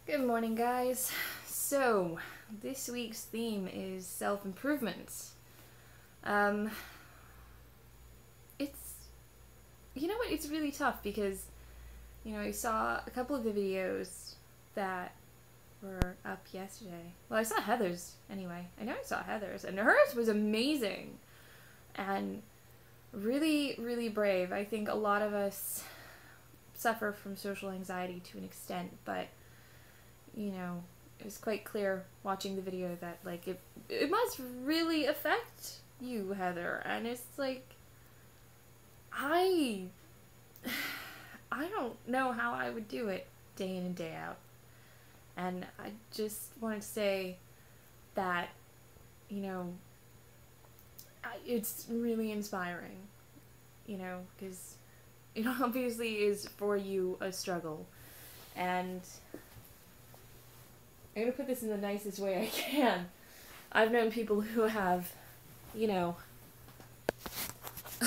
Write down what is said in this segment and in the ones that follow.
Good morning, guys. So, this week's theme is self-improvement. Um, it's, you know what, it's really tough because, I saw a couple of the videos that were up yesterday. Well, I saw Heather's anyway. I know I saw Heather's, and hers was amazing and really, really brave. I think a lot of us suffer from social anxiety to an extent, but it was quite clear watching the video that, it must really affect you, Heather. And it's like, I don't know how I would do it day in and day out. And I just wanted to say that, it's really inspiring, because it obviously is for you a struggle. And I'm going to put this in the nicest way I can. I've known people who have, how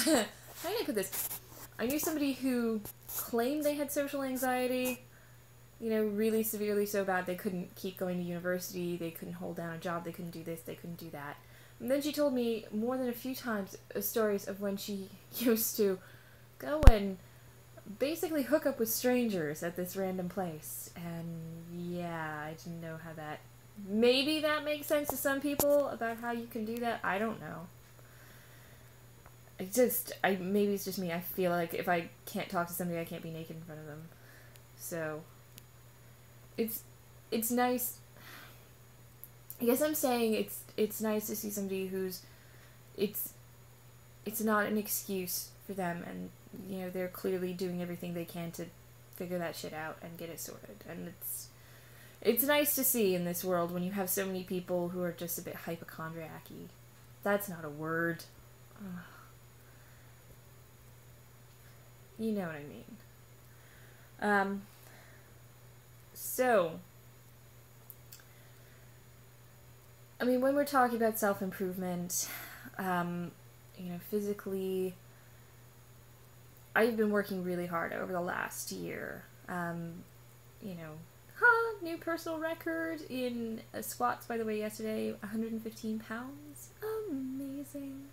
do I put this? I knew somebody who claimed they had social anxiety, really severely, so bad they couldn't keep going to university, they couldn't hold down a job, they couldn't do this, they couldn't do that. And then she told me more than a few times stories of when she used to go and basically hook up with strangers at this random place. And yeah, I didn't know how that... Maybe that makes sense to some people about how you can do that. I don't know. Maybe it's just me. I feel like if I can't talk to somebody, I can't be naked in front of them. So, it's nice. I guess I'm saying it's nice to see somebody who's... It's not an excuse for them, and they're clearly doing everything they can to figure that shit out and get it sorted. And it's nice to see in this world when you have so many people who are just a bit hypochondriac-y. That's not a word. Ugh. You know what I mean. So, when we're talking about self-improvement, physically, I've been working really hard over the last year. New personal record in squats, by the way, yesterday, 115 pounds. Amazing.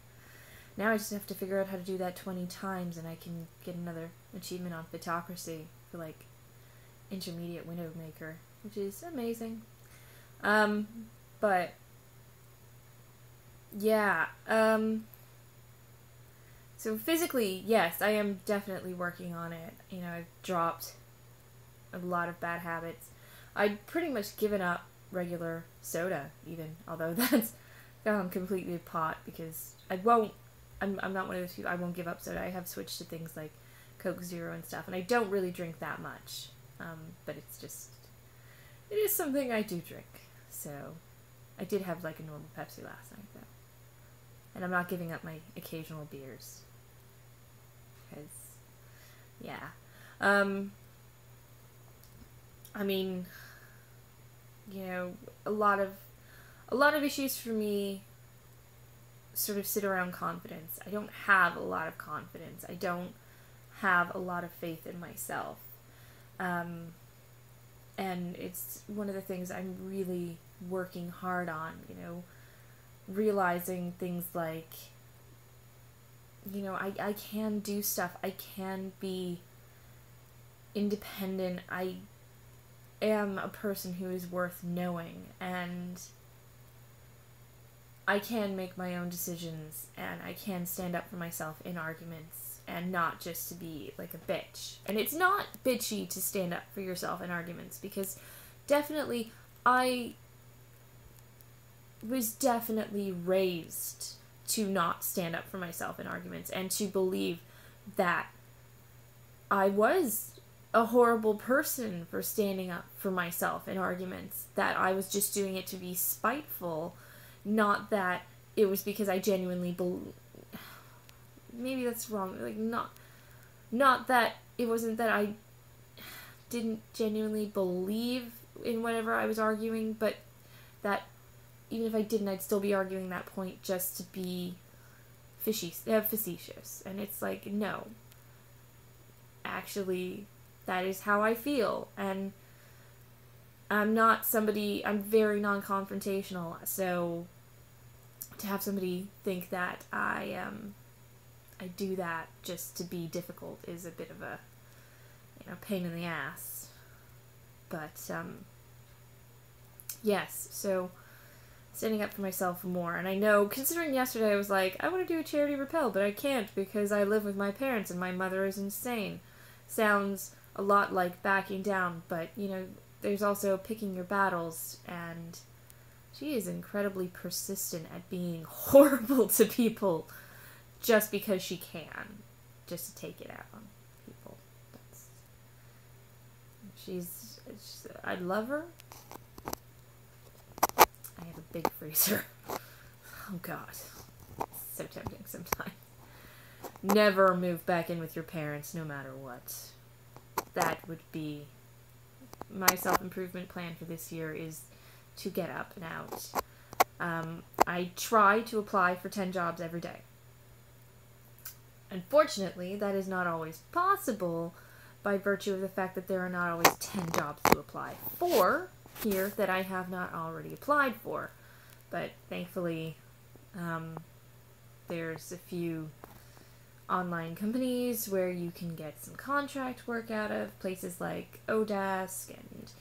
Now I just have to figure out how to do that 20 times, and I can get another achievement on Fitocracy for, intermediate window maker, which is amazing. But, yeah, so physically, yes, I am definitely working on it. I've dropped a lot of bad habits. I'd pretty much given up regular soda, even, although that's gone completely pot, because I'm not one of those people, I won't give up soda. I have switched to things like Coke Zero and stuff, and I don't really drink that much, but it is something I do drink. So, I did have a normal Pepsi last night, though. And I'm not giving up my occasional beers. Because, yeah. A lot of issues for me sort of sit around confidence. I don't have a lot of confidence. I don't have a lot of faith in myself. And it's one of the things I'm really working hard on, realizing things like, I can do stuff. I can be independent. I am a person who is worth knowing, and I can make my own decisions, and I can stand up for myself in arguments, and not just to be a bitch. And it's not bitchy to stand up for yourself in arguments, because definitely I was definitely raised to not stand up for myself in arguments, and to believe that I was a horrible person for standing up for myself in arguments, that I was just doing it to be spiteful, not that it was because I genuinely maybe that's wrong, not that it wasn't that I didn't genuinely believe in whatever I was arguing, but that even if I didn't, I'd still be arguing that point just to be facetious. And it's no. Actually, that is how I feel. And I'm very non-confrontational, so to have somebody think that I do that just to be difficult is a bit of a, pain in the ass. But, yes, so standing up for myself more. And I know, considering yesterday I was like, I want to do a charity rappel, but I can't because I live with my parents and my mother is insane. Sounds a lot like backing down, but, there's also picking your battles, and she is incredibly persistent at being horrible to people just because she can. Just to take it out on people. I love her. I have a big freezer. Oh god. It's so tempting sometimes. Never move back in with your parents, no matter what. That would be my self-improvement plan for this year, is to get up and out. I try to apply for 10 jobs every day. Unfortunately, that is not always possible by virtue of the fact that there are not always 10 jobs to apply for here that I have not already applied for. But thankfully, there's a few online companies where you can get some contract work out of, places like Odesk and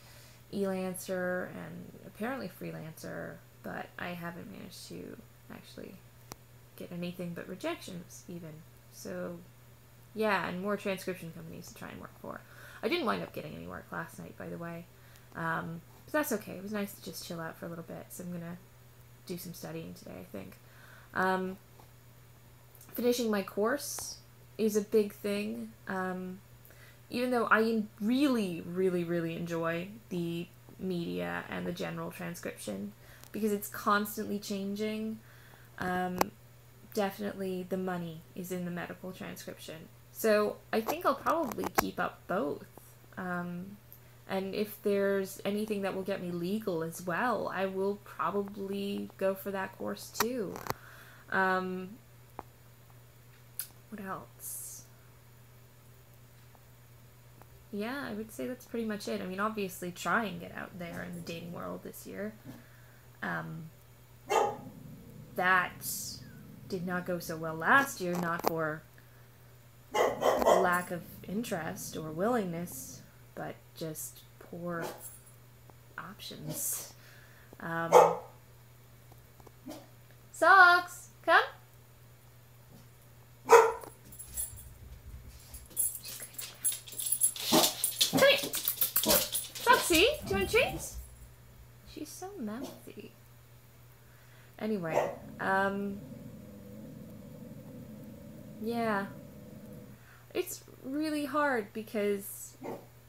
Elancer and apparently Freelancer, but I haven't managed to actually get anything but rejections even. So yeah, and more transcription companies to try and work for. I didn't wind up getting any work last night, by the way, but that's okay. It was nice to just chill out for a little bit, so I'm gonna do some studying today, I think. Finishing my course is a big thing. Even though I really, really, really enjoy the media and the general transcription, because it's constantly changing, definitely the money is in the medical transcription. So I think I'll probably keep up both. And if there's anything that will get me legal as well, I will probably go for that course too. What else? Yeah, I would say that's pretty much it. I mean, obviously try and get out there in the dating world this year. That did not go so well last year, not for lack of interest or willingness, but just poor options. Socks, come. Come here. Foxy, do you want treats? She's so mouthy. Anyway, yeah. It's really hard because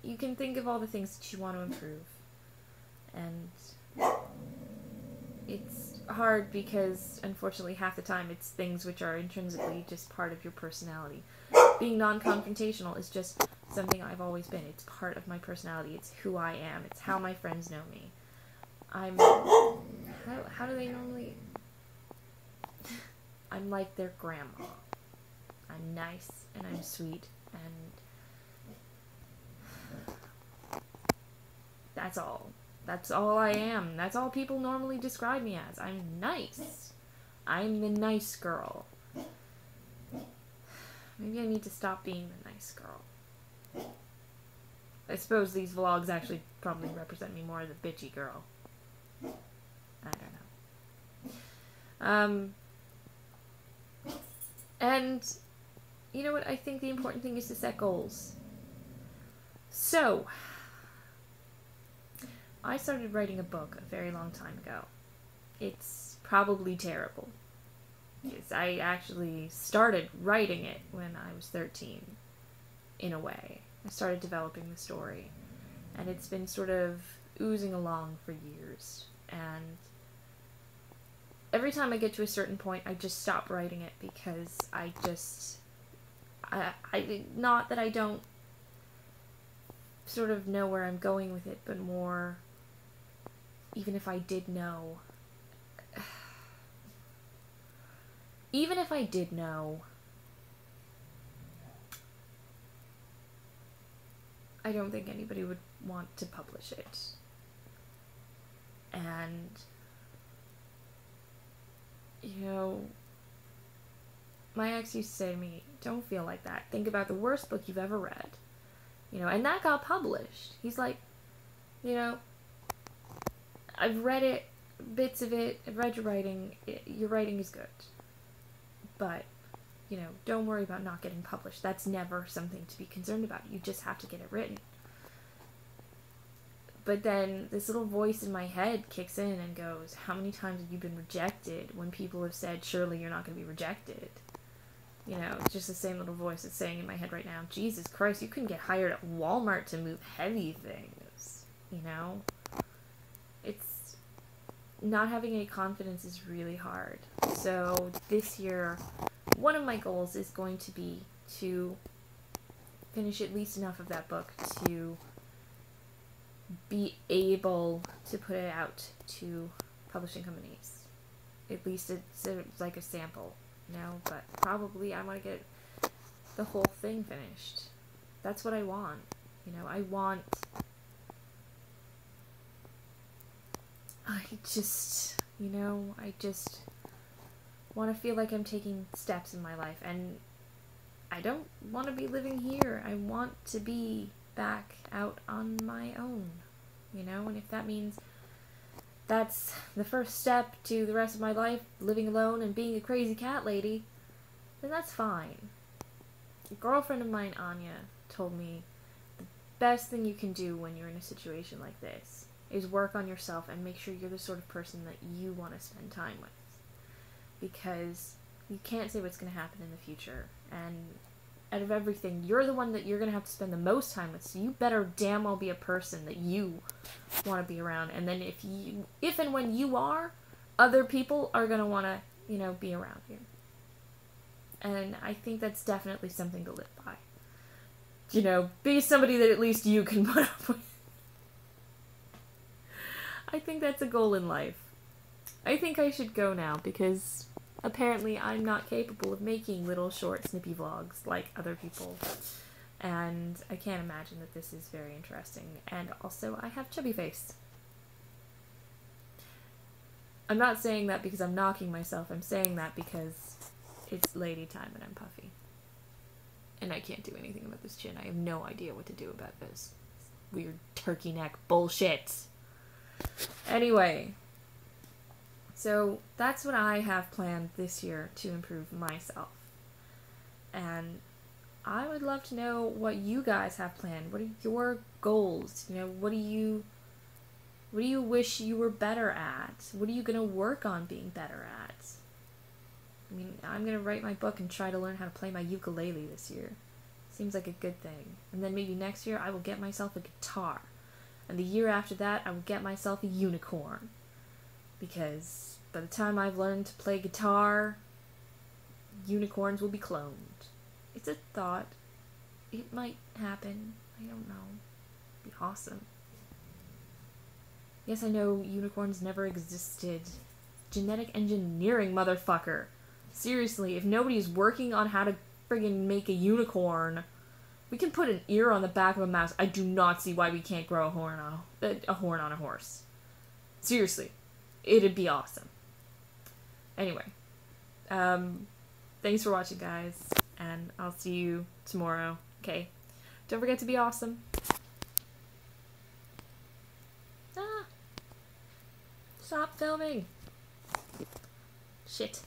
you can think of all the things that you want to improve. And it's hard because, unfortunately, half the time it's things which are intrinsically just part of your personality. Being non-confrontational is just something I've always been. It's part of my personality. It's who I am. It's how my friends know me. How do they normally... I'm like their grandma. I'm nice, and I'm sweet, and that's all. That's all I am. That's all people normally describe me as. I'm nice. I'm the nice girl. Maybe I need to stop being the nice girl. I suppose these vlogs actually probably represent me more as a bitchy girl. I don't know. And you know what? I think the important thing is to set goals. So, I started writing a book a very long time ago. It's probably terrible. Because I actually started writing it when I was 13, in a way. I started developing the story. And it's been sort of oozing along for years. And every time I get to a certain point, I just stop writing it because I not that I don't sort of know where I'm going with it, but more, even if I did know, I don't think anybody would want to publish it. And, you know, my ex used to say to me, don't feel like that. Think about the worst book you've ever read. You know, and that got published. He's like, you know, I've read it, bits of it, I've read your writing. Your writing is good. But, you know, don't worry about not getting published. That's never something to be concerned about. You just have to get it written. But then this little voice in my head kicks in and goes, how many times have you been rejected when people have said, surely you're not going to be rejected? You know, it's just the same little voice that's saying in my head right now, Jesus Christ, you couldn't get hired at Walmart to move heavy things. You know? It's... not having any confidence is really hard. So this year, one of my goals is going to be to finish at least enough of that book to be able to put it out to publishing companies. At least it's like a sample, you know, but probably I want to get the whole thing finished. That's what I want. You know, I just want to feel like I'm taking steps in my life, and I don't want to be living here. I want to be back out on my own, you know, and if that means that's the first step to the rest of my life, living alone and being a crazy cat lady, then that's fine. A girlfriend of mine, Anya, told me the best thing you can do when you're in a situation like this is work on yourself and make sure you're the sort of person that you want to spend time with. Because you can't say what's going to happen in the future, and out of everything, you're the one that you're going to have to spend the most time with, so you better damn well be a person that you want to be around. And then if and when you are, other people are going to want to, you know, be around you. And I think that's definitely something to live by. You know, be somebody that at least you can put up with. I think that's a goal in life. I think I should go now, because apparently I'm not capable of making little short snippy vlogs like other people. And I can't imagine that this is very interesting. And also, I have chubby face. I'm not saying that because I'm knocking myself. I'm saying that because it's lady time and I'm puffy. And I can't do anything about this chin. I have no idea what to do about this weird turkey neck bullshit. Anyway, so that's what I have planned this year to improve myself. And I would love to know what you guys have planned. What are your goals? You know, what do you wish you were better at? What are you going to work on being better at? I mean, I'm going to write my book and try to learn how to play my ukulele this year. Seems like a good thing. And then maybe next year I will get myself a guitar. And the year after that I will get myself a unicorn. Because by the time I've learned to play guitar, unicorns will be cloned. It's a thought. It might happen. I don't know. It'd be awesome. Yes, I know unicorns never existed. Genetic engineering, motherfucker. Seriously, if nobody's working on how to friggin' make a unicorn, we can put an ear on the back of a mouse. I do not see why we can't grow a horn on a horse. Seriously. It'd be awesome. Anyway. Thanks for watching, guys. And I'll see you tomorrow. Okay? Don't forget to be awesome. Stop filming. Shit.